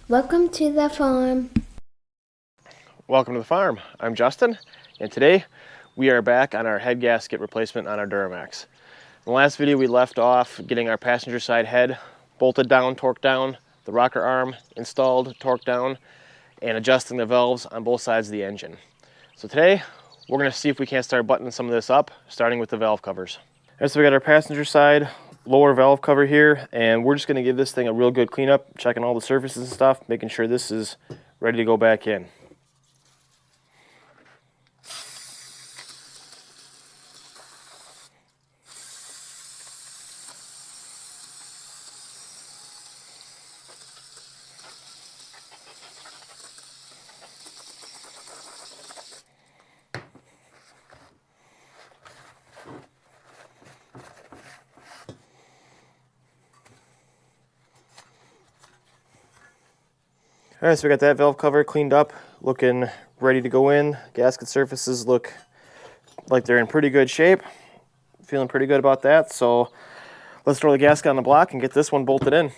Welcome to the farm. Welcome to the farm. I'm Justin, and today we are back on our head gasket replacement on our Duramax. In the last video we left off getting our passenger side head bolted down, torqued down, the rocker arm installed, torqued down, and adjusting the valves on both sides of the engine. So today we're going to see if we can't start buttoning some of this up, starting with the valve covers. All right, so we got our passenger side lower valve cover here, and we're just going to give this thing a real good cleanup, checking all the surfaces and stuff, making sure this is ready to go back in. All right, so we got that valve cover cleaned up, looking ready to go in. Gasket surfaces look like they're in pretty good shape. Feeling pretty good about that, so let's throw the gasket on the block and get this one bolted in.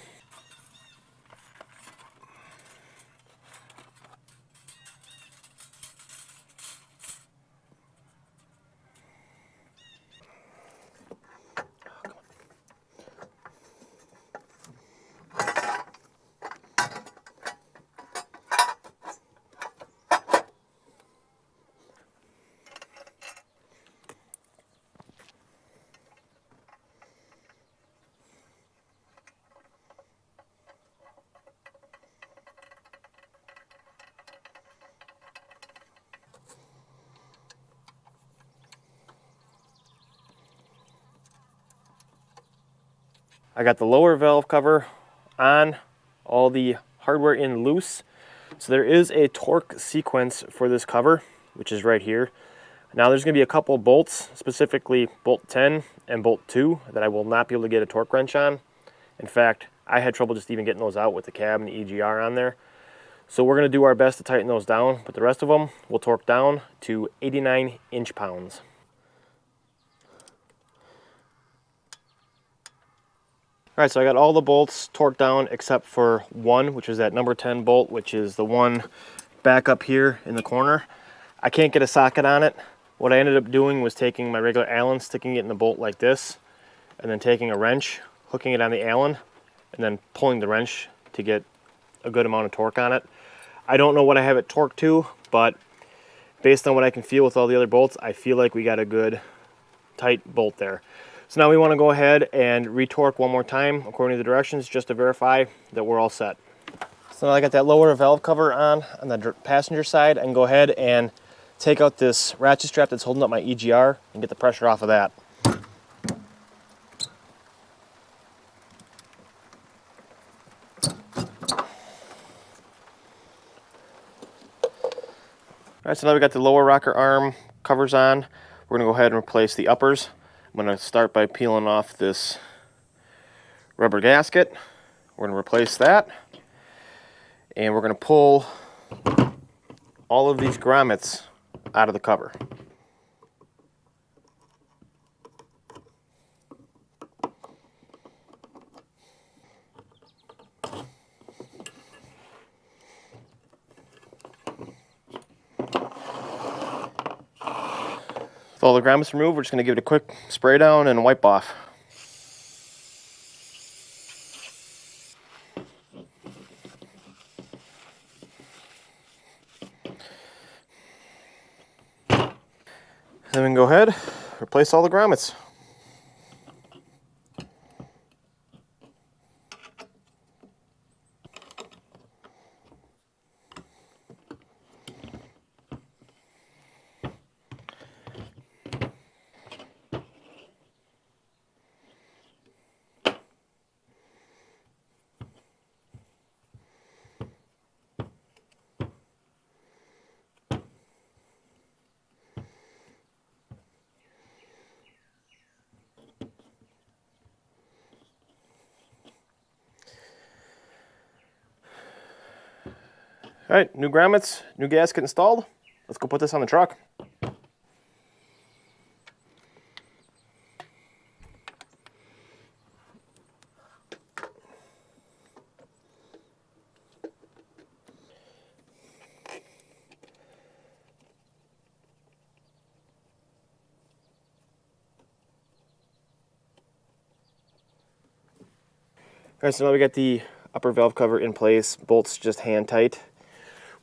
I got the lower valve cover on, all the hardware in loose. So there is a torque sequence for this cover, which is right here. Now there's going to be a couple bolts, specifically bolt 10 and bolt 2, that I will not be able to get a torque wrench on. In fact, I had trouble just even getting those out with the cab and the EGR on there. So we're going to do our best to tighten those down, but the rest of them will torque down to 89 inch-pounds. All right, so I got all the bolts torqued down except for one, which is that number 10 bolt, which is the one back up here in the corner. I can't get a socket on it. What I ended up doing was taking my regular Allen, sticking it in the bolt like this, and then taking a wrench, hooking it on the Allen, and then pulling the wrench to get a good amount of torque on it. I don't know what I have it torqued to, but based on what I can feel with all the other bolts, I feel like we got a good tight bolt there. So now we want to go ahead and retorque one more time according to the directions just to verify that we're all set. So now I got that lower valve cover on the passenger side. I can go ahead and take out this ratchet strap that's holding up my EGR and get the pressure off of that. All right, so now we got the lower rocker arm covers on. We're going to go ahead and replace the uppers. I'm going to start by peeling off this rubber gasket. We're going to replace that. And we're going to pull all of these grommets out of the cover. With all the grommets removed, we're just going to give it a quick spray down and wipe off. Then we can go ahead, replace all the grommets. All right, new grommets, new gasket installed. Let's go put this on the truck. Alright, so now we got the upper valve cover in place, bolts just hand tight.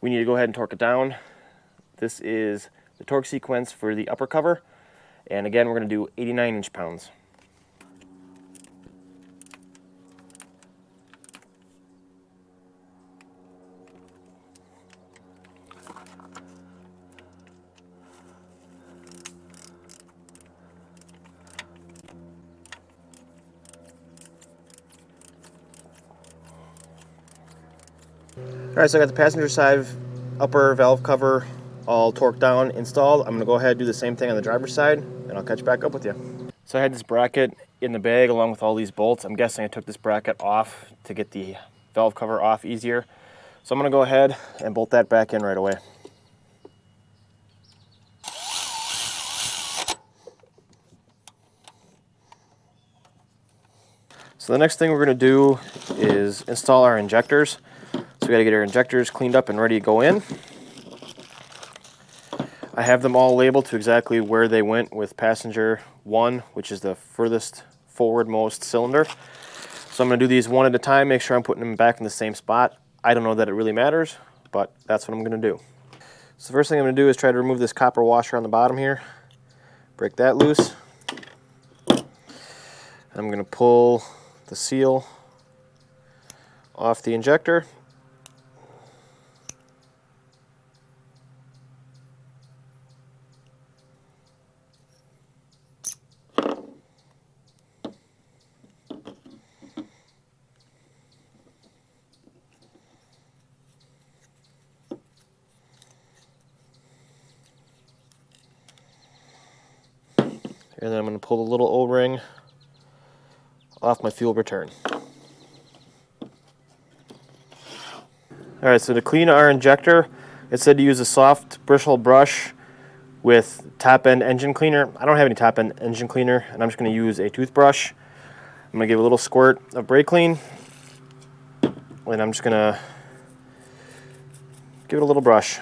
We need to go ahead and torque it down. This is the torque sequence for the upper cover, and again we're going to do 89 inch-pounds. Alright, so I got the passenger side upper valve cover all torqued down, installed. I'm going to go ahead and do the same thing on the driver's side, and I'll catch back up with you. So I had this bracket in the bag along with all these bolts. I'm guessing I took this bracket off to get the valve cover off easier. So I'm going to go ahead and bolt that back in right away. So the next thing we're going to do is install our injectors. So we got to get our injectors cleaned up and ready to go in. I have them all labeled to exactly where they went with passenger 1, which is the furthest forwardmost cylinder. So I'm going to do these one at a time, make sure I'm putting them back in the same spot. I don't know that it really matters, but that's what I'm going to do. So the first thing I'm going to do is try to remove this copper washer on the bottom here. Break that loose. I'm going to pull the seal off the injector. And then I'm going to pull the little O-ring off my fuel return. Alright, so to clean our injector, it said to use a soft bristle brush with top-end engine cleaner. I don't have any top-end engine cleaner, and I'm just going to use a toothbrush. I'm going to give a little squirt of brake clean, and I'm just going to give it a little brush.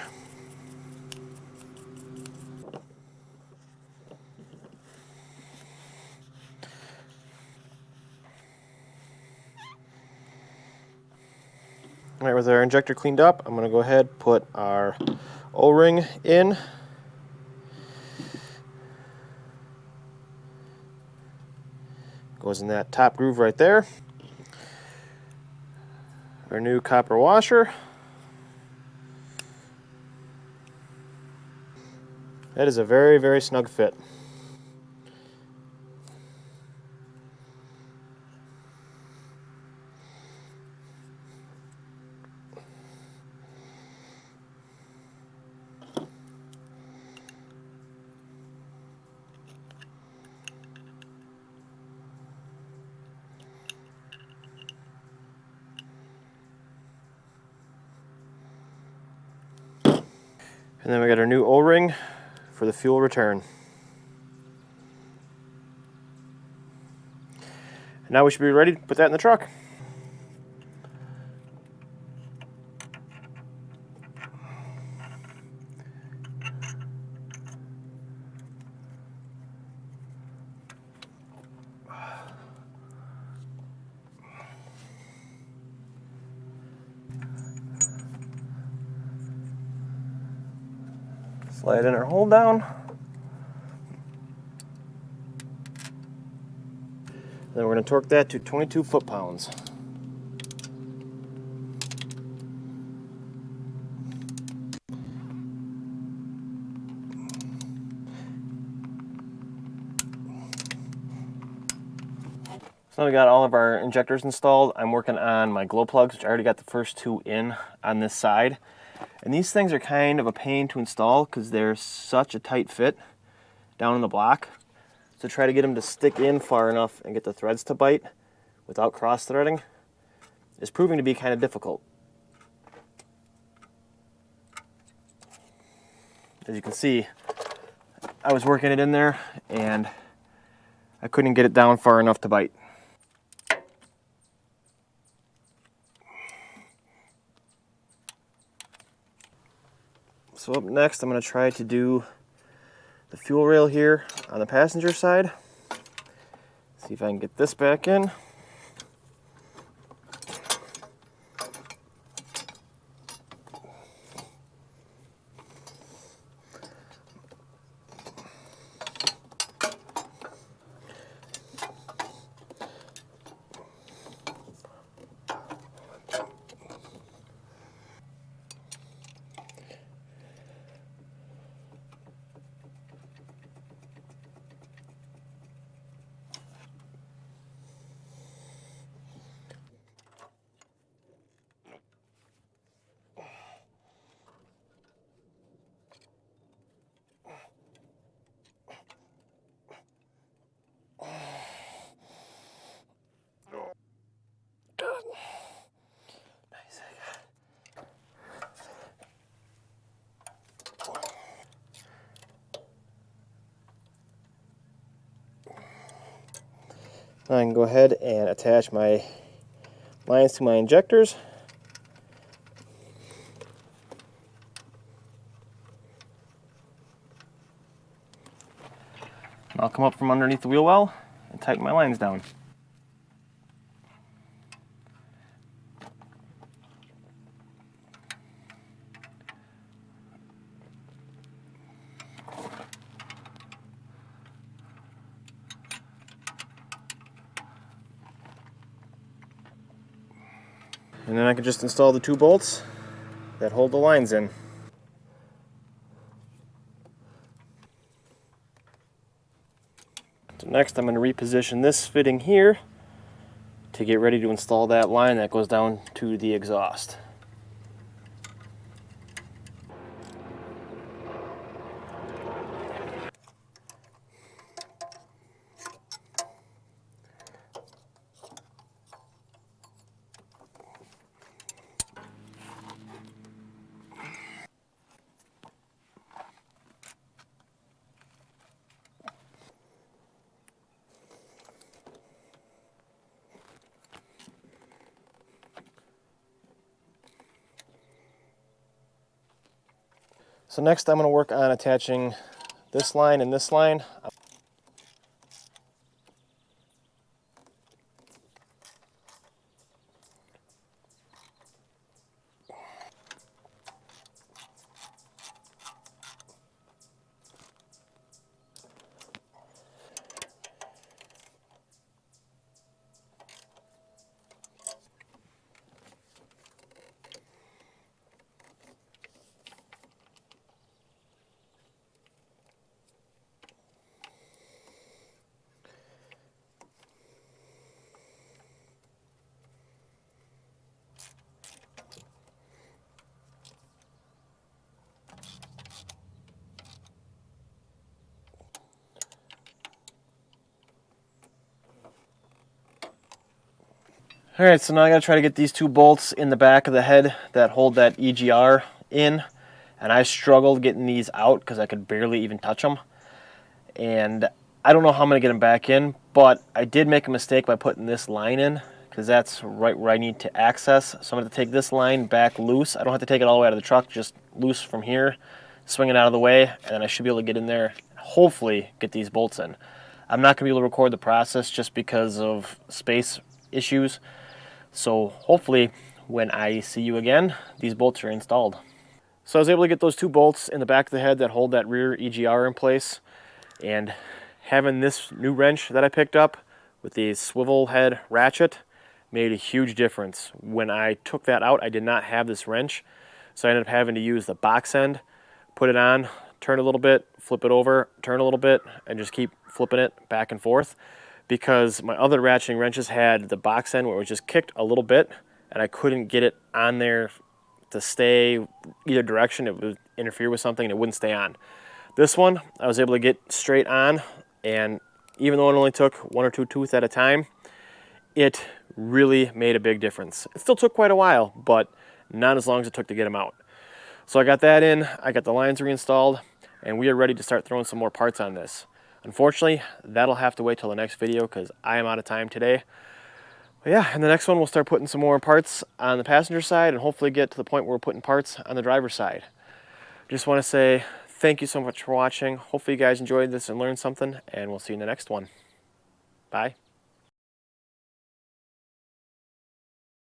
Alright, with our injector cleaned up, I'm going to go ahead and put our O-ring in. Goes in that top groove right there. Our new copper washer. That is a very, very snug fit. And then we got our new O-ring for the fuel return. And now we should be ready to put that in the truck. Slide in our hold down. Then we're going to torque that to 22 foot-pounds. So now we got all of our injectors installed. I'm working on my glow plugs, which I already got the first 2 in on this side. And these things are kind of a pain to install because they're such a tight fit down in the block. So try to get them to stick in far enough and get the threads to bite without cross-threading is proving to be kind of difficult. As you can see, I was working it in there and I couldn't get it down far enough to bite. So up next, I'm going to try to do the fuel rail here on the passenger side. See if I can get this back in. I can go ahead and attach my lines to my injectors. I'll come up from underneath the wheel well and tighten my lines down. And then I can just install the 2 bolts that hold the lines in. So next I'm going to reposition this fitting here to get ready to install that line that goes down to the exhaust. So next I'm going to work on attaching this line and this line. Alright, so now I gotta try to get these 2 bolts in the back of the head that hold that EGR in, and I struggled getting these out because I could barely even touch them. And I don't know how I'm gonna get them back in, but I did make a mistake by putting this line in because that's right where I need to access. So I'm gonna take this line back loose. I don't have to take it all the way out of the truck, just loose from here, swing it out of the way, and then I should be able to get in there and hopefully get these bolts in. I'm not gonna be able to record the process just because of space issues. So hopefully when I see you again, these bolts are installed. So I was able to get those 2 bolts in the back of the head that hold that rear EGR in place, and having this new wrench that I picked up with the swivel head ratchet made a huge difference. When I took that out, I did not have this wrench, so I ended up having to use the box end, put it on, turn a little bit, flip it over, turn a little bit, and just keep flipping it back and forth. Because my other ratcheting wrenches had the box end where it was just kicked a little bit and I couldn't get it on there to stay either direction. It would interfere with something and it wouldn't stay on. This one I was able to get straight on, and even though it only took 1 or 2 tooths at a time, it really made a big difference. It still took quite a while, but not as long as it took to get them out. So I got that in, I got the lines reinstalled, and we are ready to start throwing some more parts on this. Unfortunately, that'll have to wait till the next video because I am out of time today. But yeah, in the next one we'll start putting some more parts on the passenger side and hopefully get to the point where we're putting parts on the driver's side. Just want to say thank you so much for watching. Hopefully you guys enjoyed this and learned something, and we'll see you in the next one. Bye.